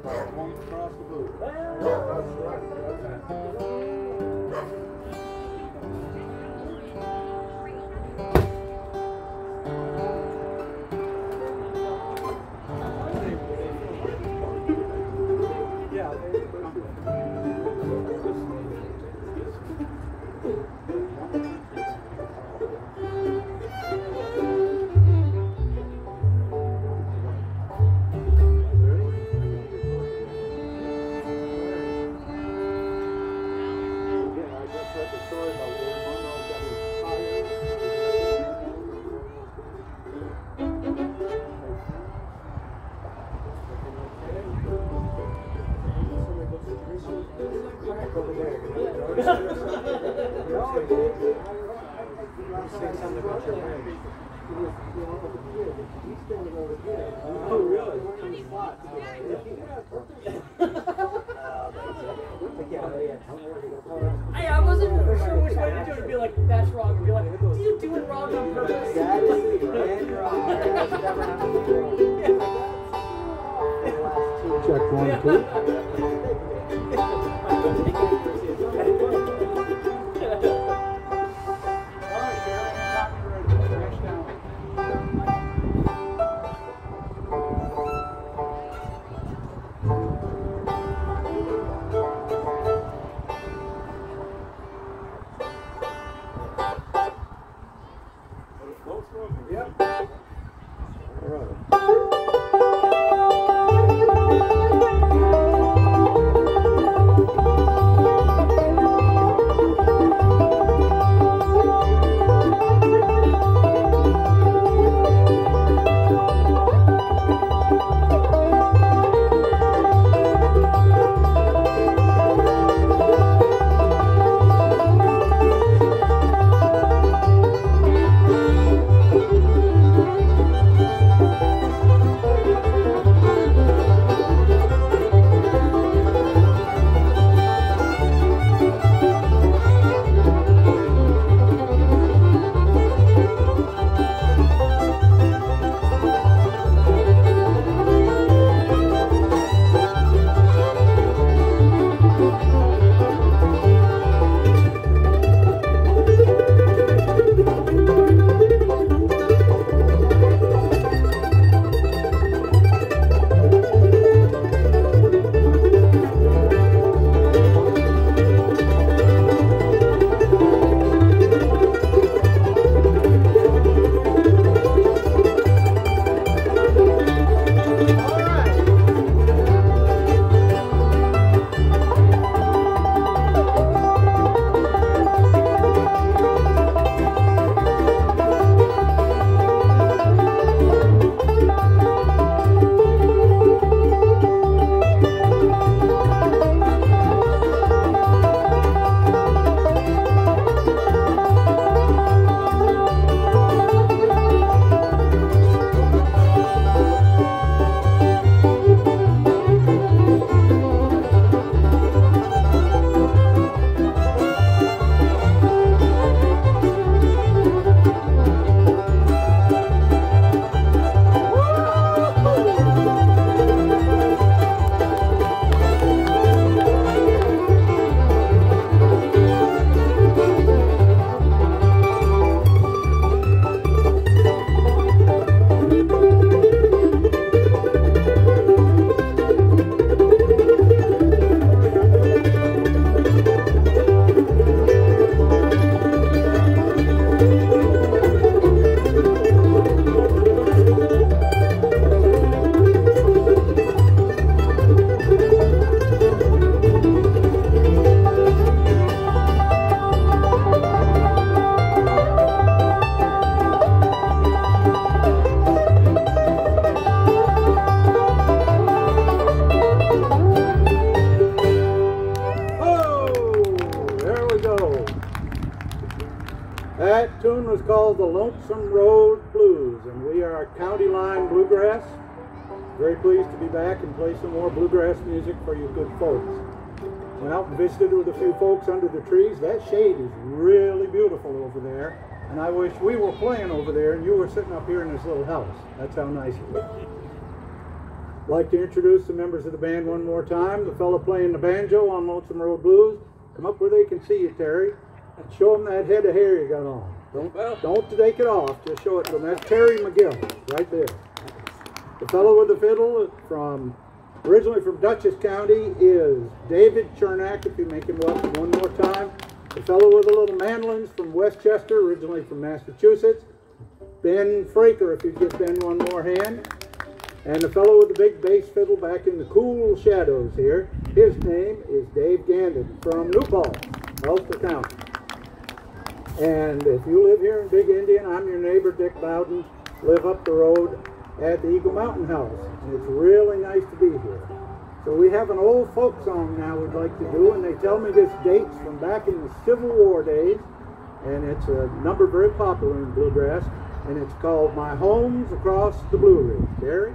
One across the boot. Oh, really? Hey, I wasn't sure which way to do it. It'd be like, that's wrong. It'd be like, do you do it wrong on purpose? Check 1, 2. That tune was called the Lonesome Road Blues, and we are County Line Bluegrass. Very pleased to be back and play some more bluegrass music for you good folks. Went out and visited with a few folks under the trees. That shade is really beautiful over there, and I wish we were playing over there and you were sitting up here in this little house. That's how nice it is. I'd like to introduce the members of the band one more time. The fellow playing the banjo on Lonesome Road Blues. Come up where they can see you, Terry. And show them that head of hair you got on. Don't take it off, just show it to them. That's Terry McGill, right there. The fellow with the fiddle, originally from Dutchess County, is David Chernak, if you make him welcome one more time. The fellow with the little mandolins from Westchester, originally from Massachusetts, Ben Fraker, if you'd give Ben one more hand. And the fellow with the big bass fiddle back in the cool shadows here, his name is Dave Gandon from New Paltz, Ulster County. And if you live here in Big Indian, I'm your neighbor, Dick Bowden, live up the road at the Eagle Mountain House. And it's really nice to be here. So we have an old folk song now we'd like to do, and they tell me this dates from back in the Civil War days, and it's a number very popular in Bluegrass, and it's called My Home's Across the Blue Ridge. Gary?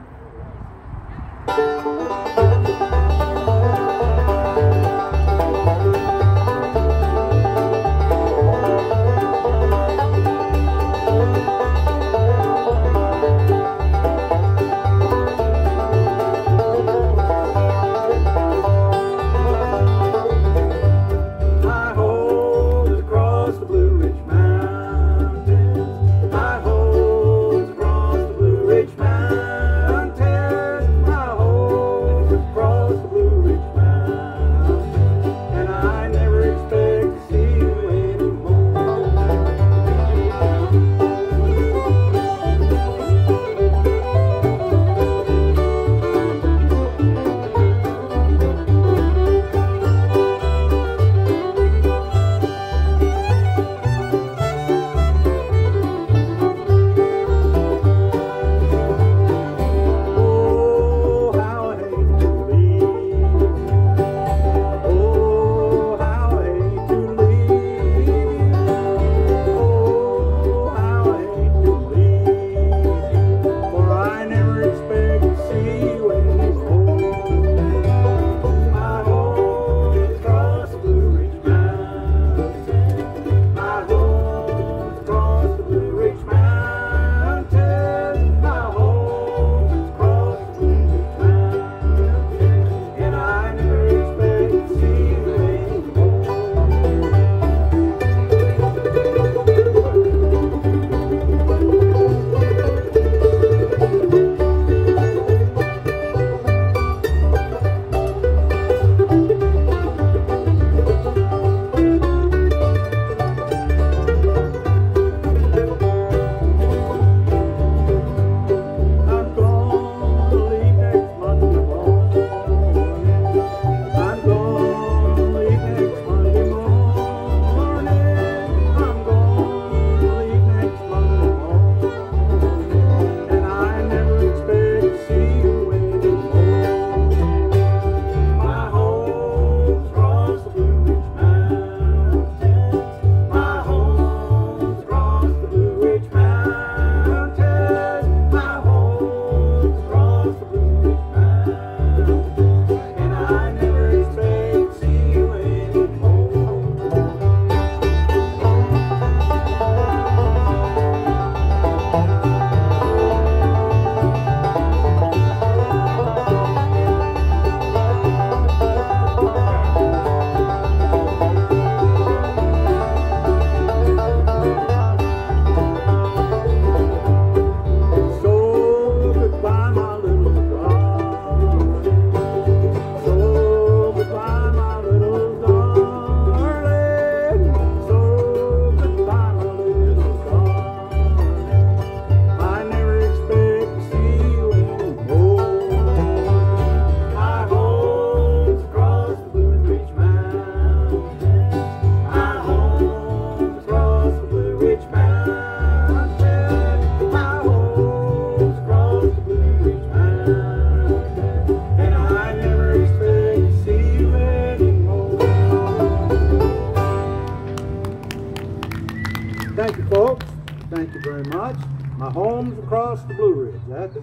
Thank you, folks. Thank you very much. My home's across the Blue Ridge. That's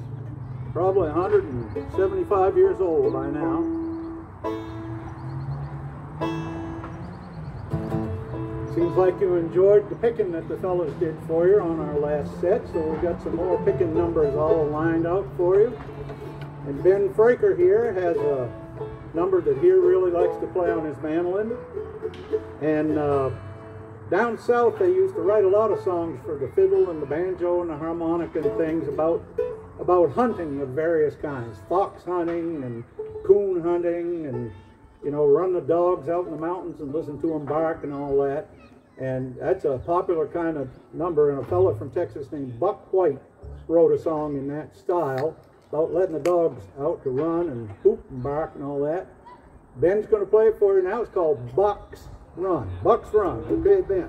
probably 175 years old by now. Seems like you enjoyed the picking that the fellows did for you on our last set, so we've got some more picking numbers all lined out for you. And Ben Fraker here has a number that he really likes to play on his mandolin. And down south they used to write a lot of songs for the fiddle and the banjo and the harmonica and things about hunting of various kinds. Fox hunting and coon hunting and, you know, run the dogs out in the mountains and listen to them bark and all that. And that's a popular kind of number, and a fellow from Texas named Buck White wrote a song in that style about letting the dogs out to run and hoop and bark and all that. Ben's going to play it for you now. It's called Buck's Run. Buck's Run. Okay, Ben.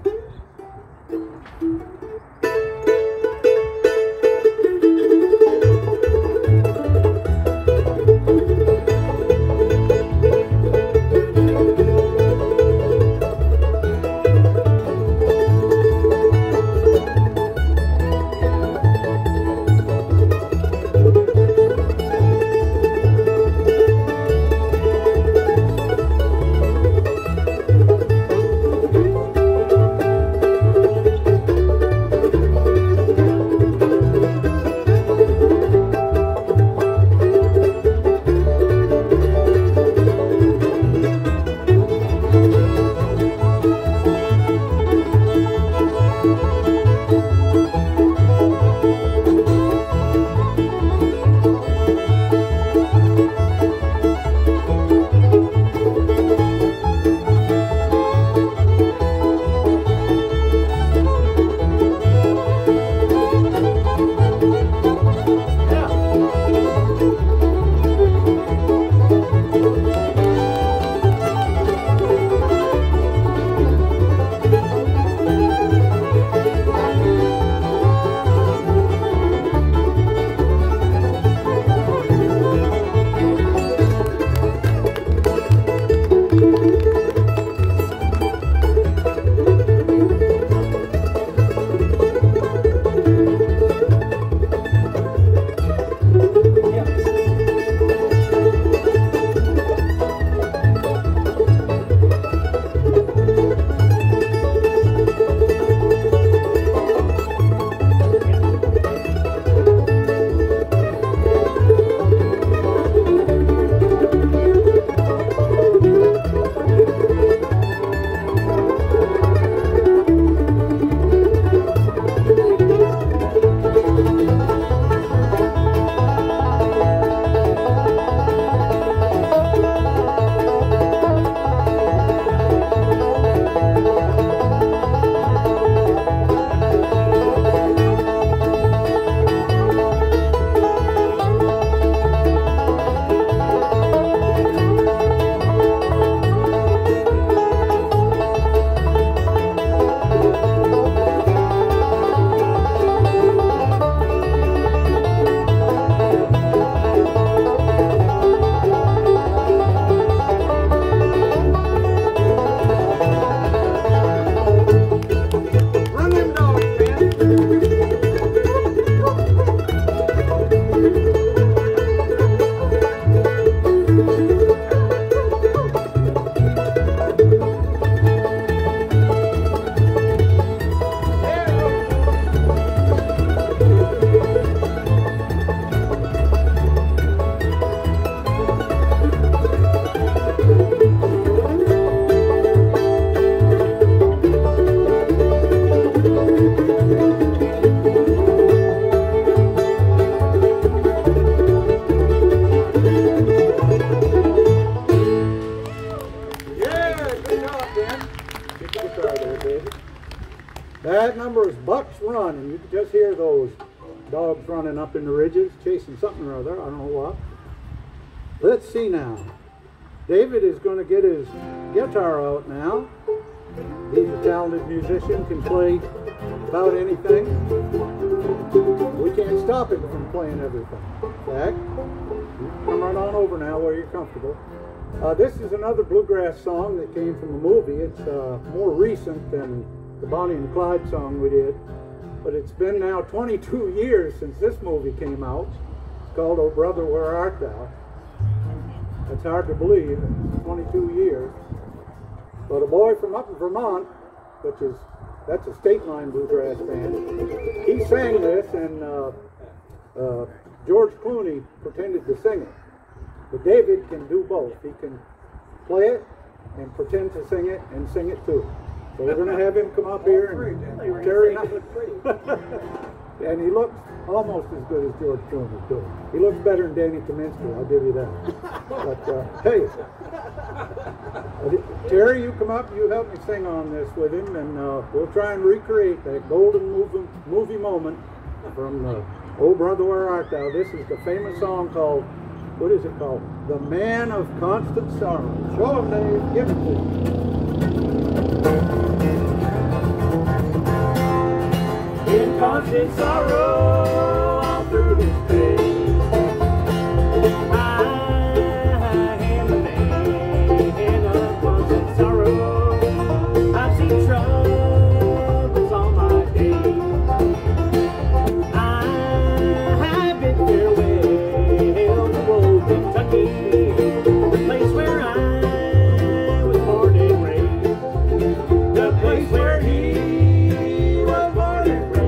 That number is Buck's Run, and you can just hear those dogs running up in the ridges, chasing something or other, I don't know what. Let's see now. David is going to get his guitar out now. He's a talented musician, can play about anything. We can't stop him from playing everything. In fact, you can come right on over now where you're comfortable. This is another bluegrass song that came from a movie. It's more recent than the Bonnie and Clyde song we did, but it's been now 22 years since this movie came out. It's called Oh Brother, Where Art Thou? It's hard to believe, it's 22 years. But a boy from up in Vermont, that's a state line bluegrass band, he sang this, and George Clooney pretended to sing it. But David can do both. He can play it and pretend to sing it and sing it too. So we're going to have him come up here and Terry. And he looks almost as good as George Clooney too. He looks better than Danny Kaminsky, I'll give you that. But hey, Terry, you come up, you help me sing on this with him, and we'll try and recreate that golden movie moment from Oh Brother Where Art Thou. This is the famous song called, what is it called? The Man of Constant Sorrow. Show him, Dave. Give it to him. In constant sorrow all through his days, I am the man of constant sorrow. I've seen troubles all my days. I have been farewell to old Kentucky, the place where I was born and raised, the place where he was born and raised.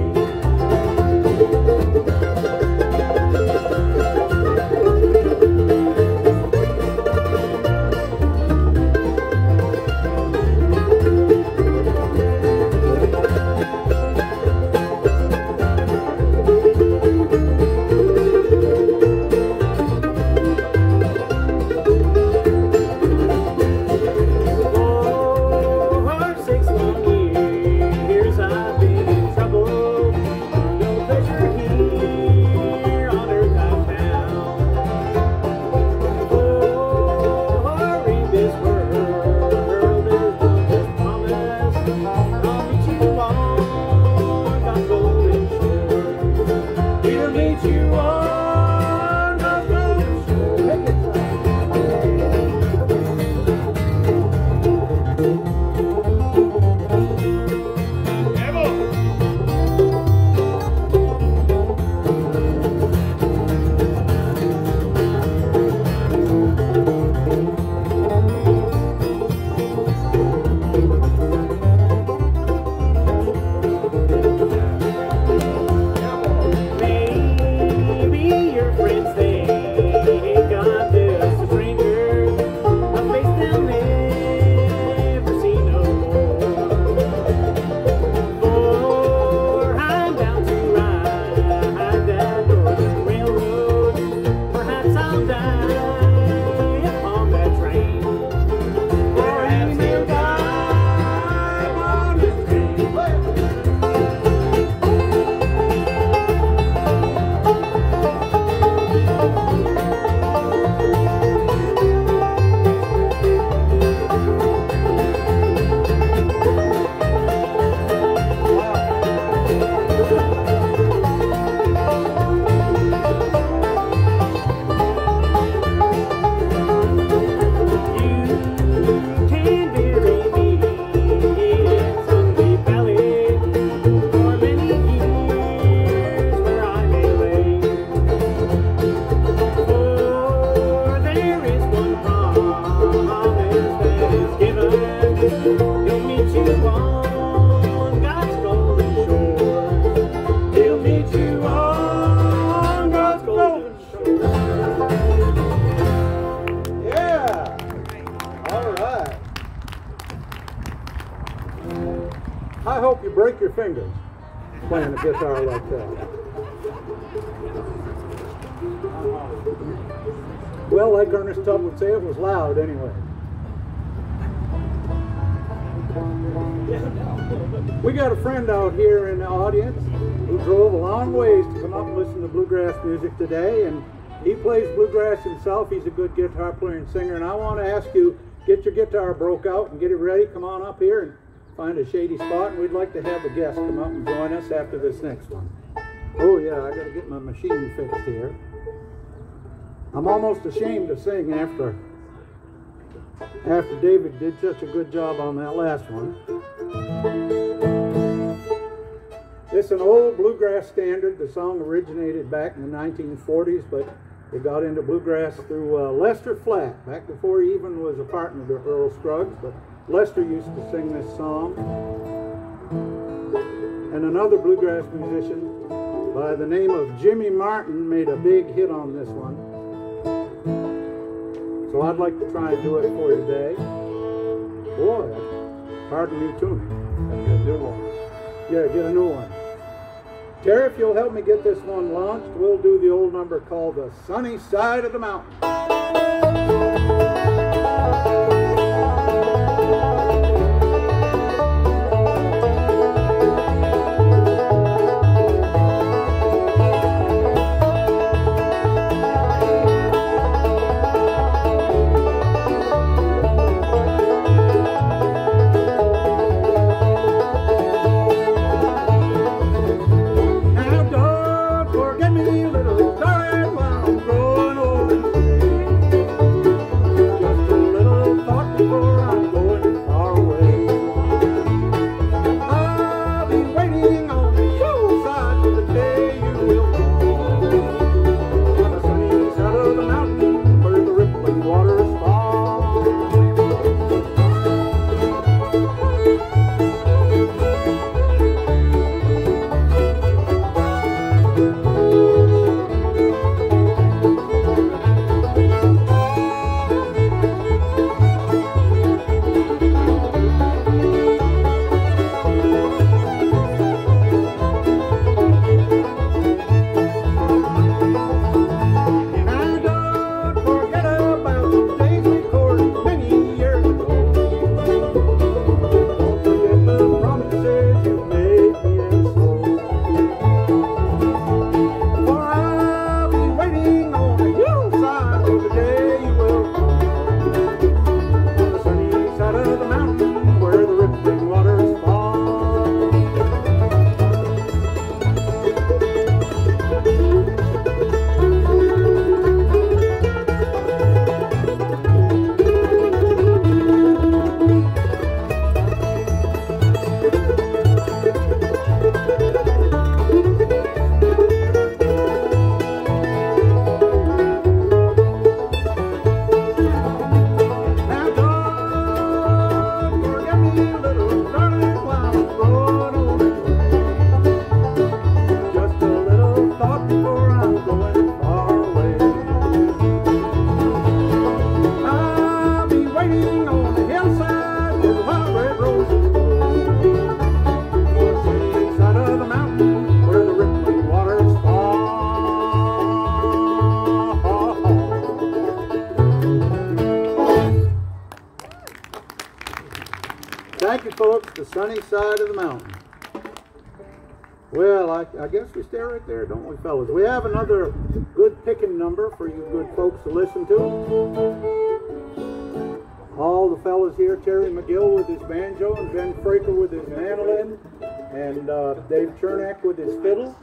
I hope you break your fingers playing the guitar like that. Well, like Ernest Tubb would say, it was loud anyway. We got a friend out here in the audience who drove a long ways to come up and listen to bluegrass music today, and he plays bluegrass himself. He's a good guitar player and singer, and I want to ask you, get your guitar broke out and get it ready. Come on up here and find a shady spot, and we'd like to have a guest come up and join us after this next one. Oh yeah, I gotta get my machine fixed here. I'm almost ashamed to sing after David did such a good job on that last one. It's an old bluegrass standard. The song originated back in the 1940s, but it got into bluegrass through Lester Flatt, back before he even was a partner to Earl Scruggs, but Lester used to sing this song. And another bluegrass musician by the name of Jimmy Martin made a big hit on this one. So I'd like to try and do it for you today. Boy, hard new tune. Get a new one. Yeah, get a new one. Terry, if you'll help me get this one launched, we'll do the old number called The Sunny Side of the Mountain. Thank you, folks. The Sunny Side of the Mountain. Well, I guess we stay right there, don't we, fellas? We have another good picking number for you good folks to listen to. All the fellas here, Terry McGill with his banjo, and Ben Fraker with his mandolin, and Dave Chernak with his fiddle,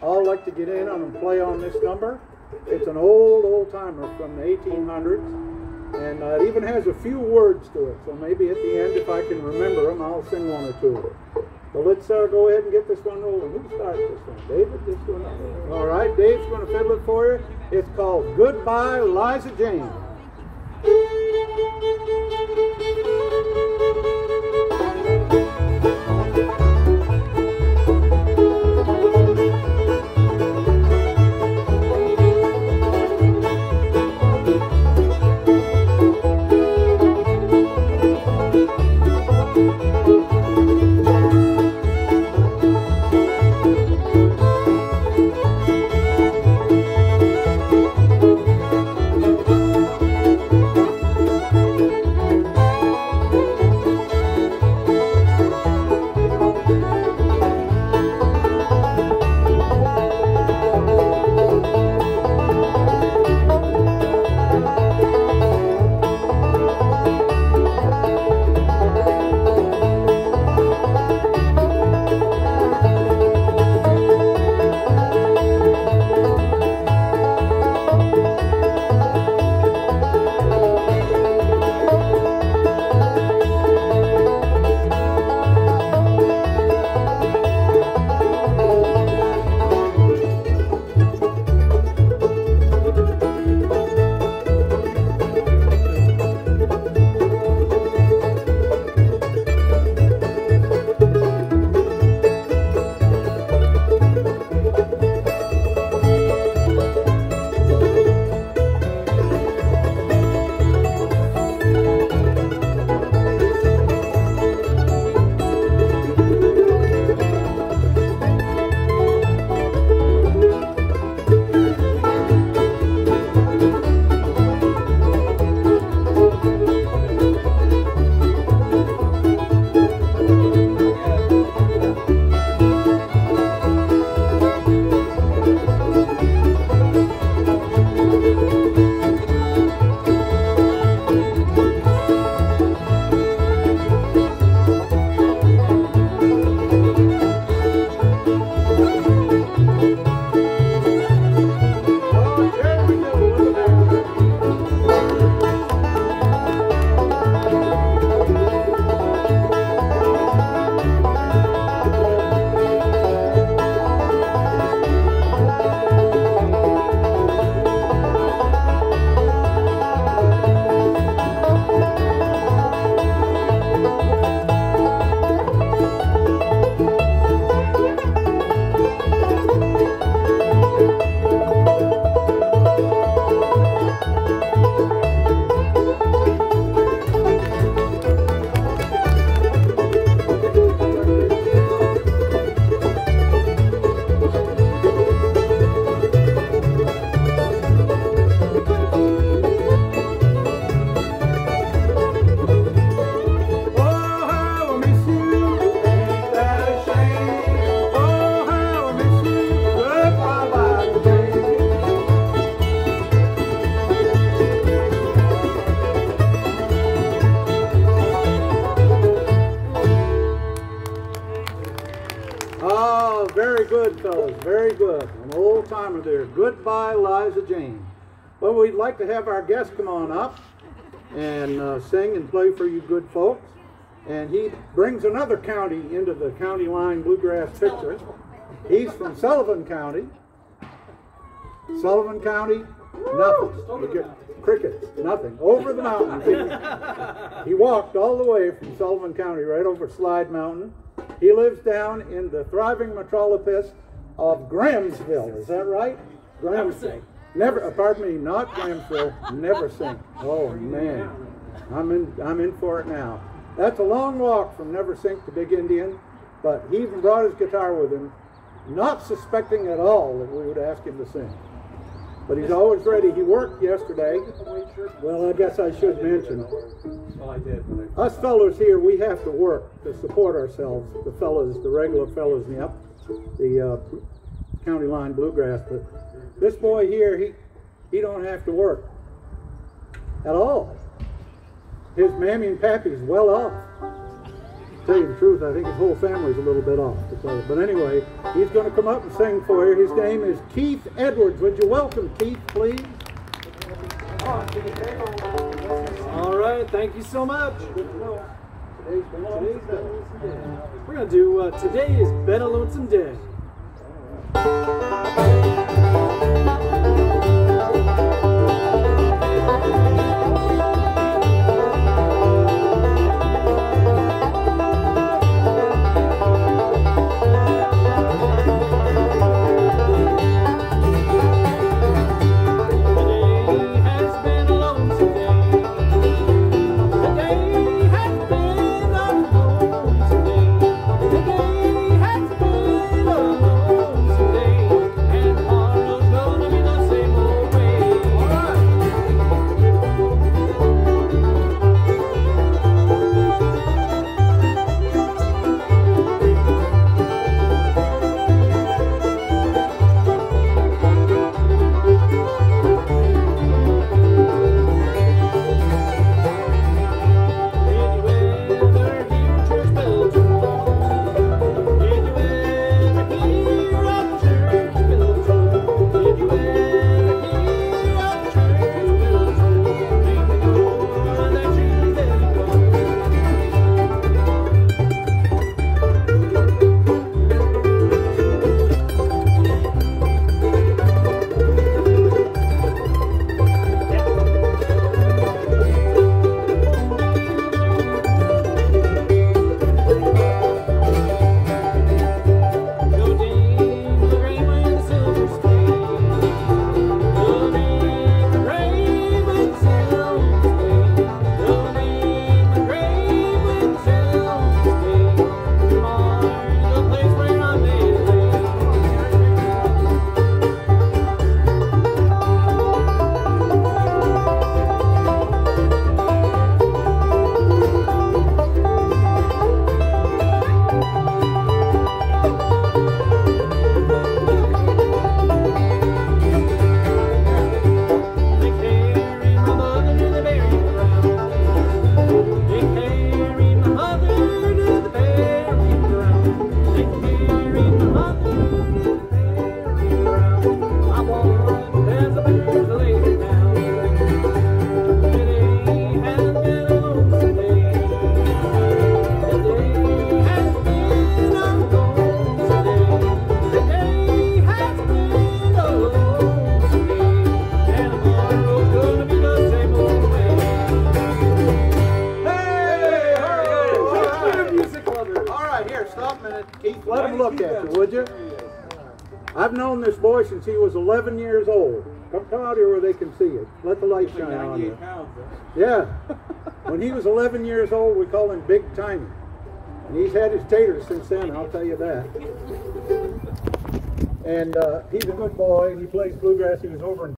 all like to get in on and play on this number. It's an old timer from the 1800s. And it even has a few words to it, so maybe at the end, if I can remember them, I'll sing one or two. But let's go ahead and get this one rolling. Who starts this one? David? This one? All right, Dave's going to fiddle it for you. It's called Goodbye, Liza Jane. fellas, very good. An old timer there. Goodbye, Liza Jane. Well, we'd like to have our guest come on up and sing and play for you good folks. And he brings another county into the county line bluegrass picture. He's from Sullivan County. Sullivan County, nothing. You get crickets, nothing. Over the mountain. He walked all the way from Sullivan County right over Slide Mountain. He lives down in the thriving metropolis of Grahamsville. Is that right? Grahamsville. Pardon me, not Grahamsville. Neversink. Oh man, I'm in for it now. That's a long walk from Neversink to Big Indian, but he even brought his guitar with him, not suspecting at all that we would ask him to sing. But he's always ready. He worked yesterday. Well, I guess I should mention, us fellows here, we have to work to support ourselves, the fellas, the regular fellas in the county line bluegrass. But this boy here, he don't have to work at all. His mammy and pappy's well off. To tell you the truth, I think his whole family's a little bit off. But anyway, he's going to come up and sing for you. His name is Keith Edwards. Would you welcome Keith, please? All right, thank you so much. We're going to do Today Has Been a Lonesome Day. Keith, let him look at you, would you? I've known this boy since he was 11 years old. Come out here where they can see you. Let the light shine on you. Yeah. When he was 11 years old, we called him Big Tiny. And he's had his taters since then, I'll tell you that. And he's a good boy. He plays bluegrass. He was over in